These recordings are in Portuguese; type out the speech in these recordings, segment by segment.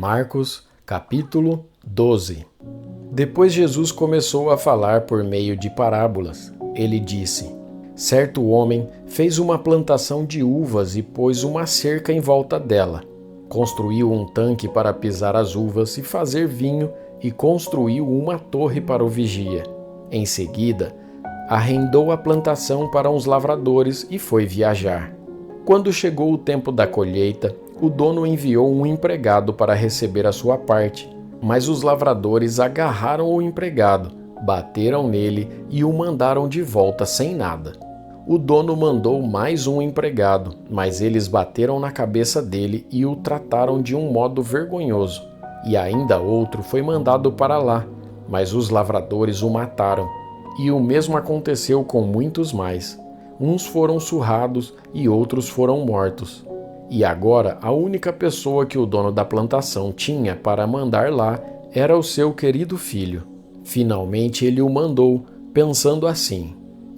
Marcos, capítulo 12. Depois Jesus começou a falar por meio de parábolas. Ele disse: Certo homem fez uma plantação de uvas e pôs uma cerca em volta dela. Construiu um tanque para pisar as uvas e fazer vinho e construiu uma torre para o vigia. Em seguida, arrendou a plantação para uns lavradores e foi viajar. Quando chegou o tempo da colheita, o dono enviou um empregado para receber a sua parte, mas os lavradores agarraram o empregado, bateram nele e o mandaram de volta sem nada. O dono mandou mais um empregado, mas eles bateram na cabeça dele e o trataram de um modo vergonhoso. E ainda outro foi mandado para lá, mas os lavradores o mataram. E o mesmo aconteceu com muitos mais. Uns foram surrados e outros foram mortos. E agora a única pessoa que o dono da plantação tinha para mandar lá era o seu querido filho. Finalmente ele o mandou, pensando assim: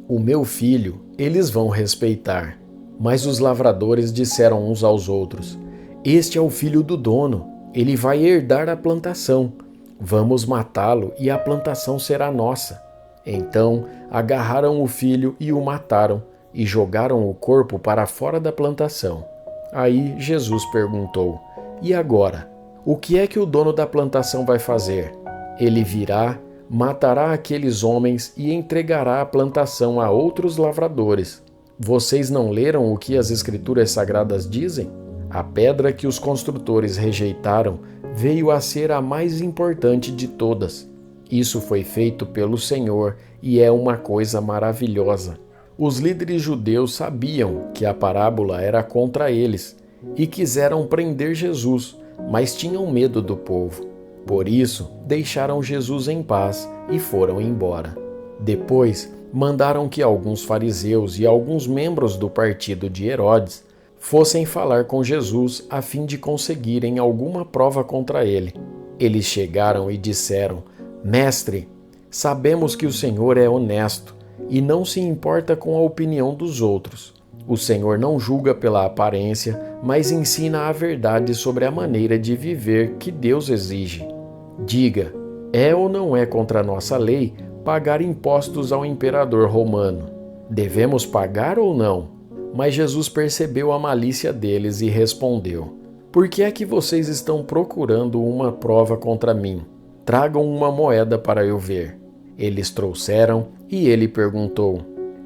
o meu filho eles vão respeitar. Mas os lavradores disseram uns aos outros: este é o filho do dono, ele vai herdar a plantação. Vamos matá-lo e a plantação será nossa. Então agarraram o filho e o mataram, e jogaram o corpo para fora da plantação. Aí Jesus perguntou: e agora? O que é que o dono da plantação vai fazer? Ele virá, matará aqueles homens e entregará a plantação a outros lavradores. Vocês não leram o que as Escrituras Sagradas dizem? A pedra que os construtores rejeitaram veio a ser a mais importante de todas. Isso foi feito pelo Senhor e é uma coisa maravilhosa. Os líderes judeus sabiam que a parábola era contra eles e quiseram prender Jesus, mas tinham medo do povo. Por isso, deixaram Jesus em paz e foram embora. Depois, mandaram que alguns fariseus e alguns membros do partido de Herodes fossem falar com Jesus a fim de conseguirem alguma prova contra ele. Eles chegaram e disseram: Mestre, sabemos que o Senhor é honesto e não se importa com a opinião dos outros. O Senhor não julga pela aparência, mas ensina a verdade sobre a maneira de viver que Deus exige. Diga, é ou não é contra a nossa lei pagar impostos ao imperador romano? Devemos pagar ou não? Mas Jesus percebeu a malícia deles e respondeu: Por que é que vocês estão procurando uma prova contra mim? Tragam uma moeda para eu ver. Eles trouxeram e ele perguntou: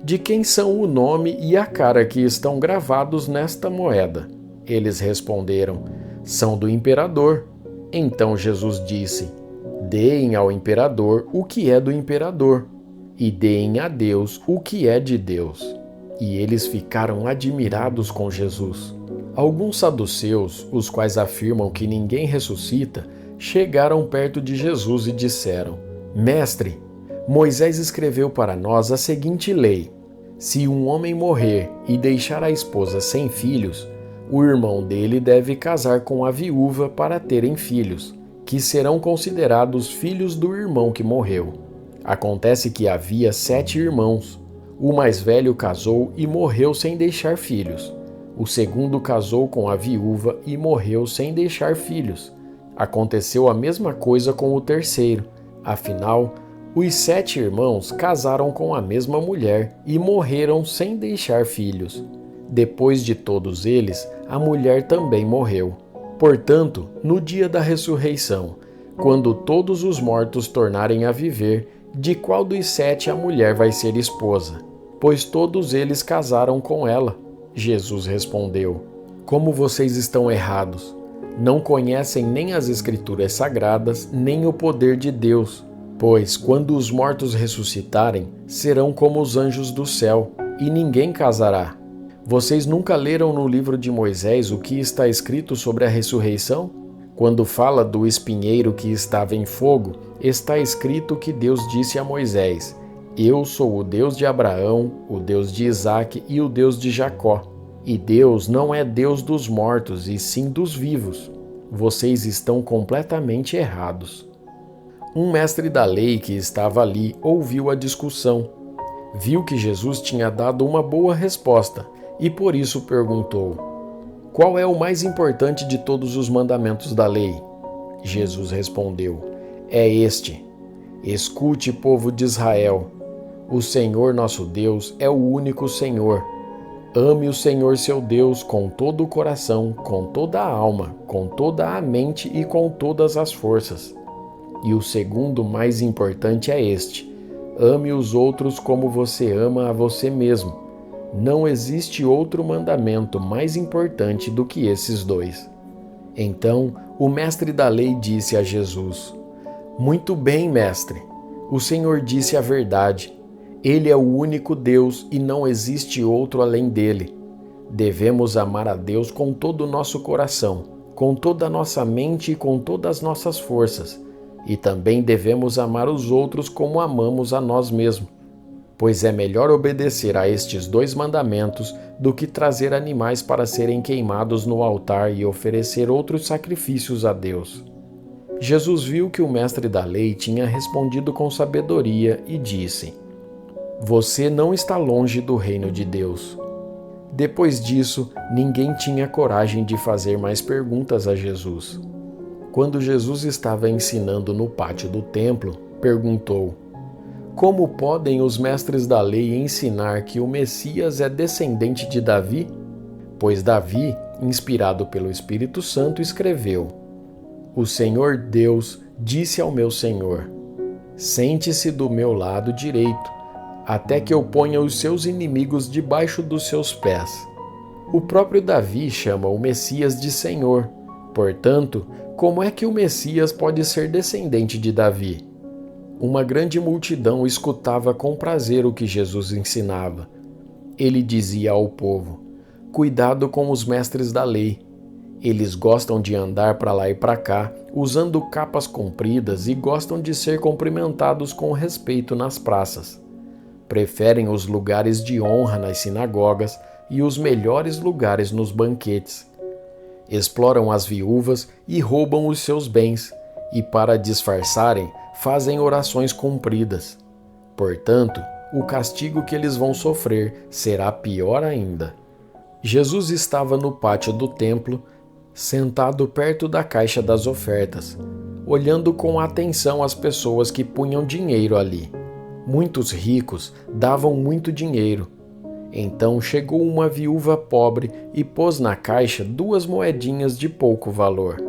De quem são o nome e a cara que estão gravados nesta moeda? Eles responderam: São do imperador. Então Jesus disse: Deem ao imperador o que é do imperador, e deem a Deus o que é de Deus. E eles ficaram admirados com Jesus. Alguns saduceus, os quais afirmam que ninguém ressuscita, chegaram perto de Jesus e disseram: Mestre, Moisés escreveu para nós a seguinte lei: se um homem morrer e deixar a esposa sem filhos, o irmão dele deve casar com a viúva para terem filhos, que serão considerados filhos do irmão que morreu. Acontece que havia 7 irmãos. O mais velho casou e morreu sem deixar filhos. O segundo casou com a viúva e morreu sem deixar filhos. Aconteceu a mesma coisa com o terceiro. Afinal, os 7 irmãos casaram com a mesma mulher e morreram sem deixar filhos. Depois de todos eles, a mulher também morreu. Portanto, no dia da ressurreição, quando todos os mortos tornarem a viver, de qual dos 7 a mulher vai ser esposa? Pois todos eles casaram com ela. Jesus respondeu: Como vocês estão errados! Não conhecem nem as Escrituras Sagradas, nem o poder de Deus. Pois, quando os mortos ressuscitarem, serão como os anjos do céu, e ninguém casará. Vocês nunca leram no livro de Moisés o que está escrito sobre a ressurreição? Quando fala do espinheiro que estava em fogo, está escrito que Deus disse a Moisés: Eu sou o Deus de Abraão, o Deus de Isaque e o Deus de Jacó. E Deus não é Deus dos mortos, e sim dos vivos. Vocês estão completamente errados. Um mestre da lei que estava ali ouviu a discussão. Viu que Jesus tinha dado uma boa resposta e por isso perguntou: Qual é o mais importante de todos os mandamentos da lei? Jesus respondeu: é este. Escute, povo de Israel. O Senhor nosso Deus é o único Senhor. Ame o Senhor seu Deus com todo o coração, com toda a alma, com toda a mente e com todas as forças. E o segundo mais importante é este: ame os outros como você ama a você mesmo. Não existe outro mandamento mais importante do que esses dois. Então, o mestre da lei disse a Jesus: muito bem, mestre. O Senhor disse a verdade. Ele é o único Deus e não existe outro além dele. Devemos amar a Deus com todo o nosso coração, com toda a nossa mente e com todas as nossas forças. E também devemos amar os outros como amamos a nós mesmos. Pois é melhor obedecer a estes dois mandamentos do que trazer animais para serem queimados no altar e oferecer outros sacrifícios a Deus. Jesus viu que o mestre da lei tinha respondido com sabedoria e disse: você não está longe do reino de Deus. Depois disso, ninguém tinha coragem de fazer mais perguntas a Jesus. Quando Jesus estava ensinando no pátio do templo, perguntou: como podem os mestres da lei ensinar que o Messias é descendente de Davi? Pois Davi, inspirado pelo Espírito Santo, escreveu: o Senhor Deus disse ao meu Senhor: sente-se do meu lado direito, até que eu ponha os seus inimigos debaixo dos seus pés. O próprio Davi chama o Messias de Senhor. Portanto, como é que o Messias pode ser descendente de Davi? Uma grande multidão escutava com prazer o que Jesus ensinava. Ele dizia ao povo: cuidado com os mestres da lei. Eles gostam de andar para lá e para cá, usando capas compridas e gostam de ser cumprimentados com respeito nas praças. Preferem os lugares de honra nas sinagogas e os melhores lugares nos banquetes. Exploram as viúvas e roubam os seus bens, e para disfarçarem, fazem orações compridas. Portanto, o castigo que eles vão sofrer será pior ainda. Jesus estava no pátio do templo, sentado perto da caixa das ofertas, olhando com atenção as pessoas que punham dinheiro ali. Muitos ricos davam muito dinheiro. Então chegou uma viúva pobre e pôs na caixa 2 moedinhas de pouco valor.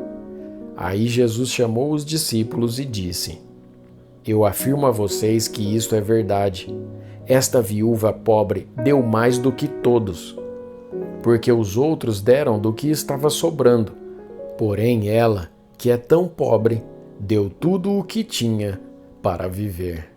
Aí Jesus chamou os discípulos e disse: eu afirmo a vocês que isto é verdade. Esta viúva pobre deu mais do que todos, porque os outros deram do que estava sobrando. Porém ela, que é tão pobre, deu tudo o que tinha para viver.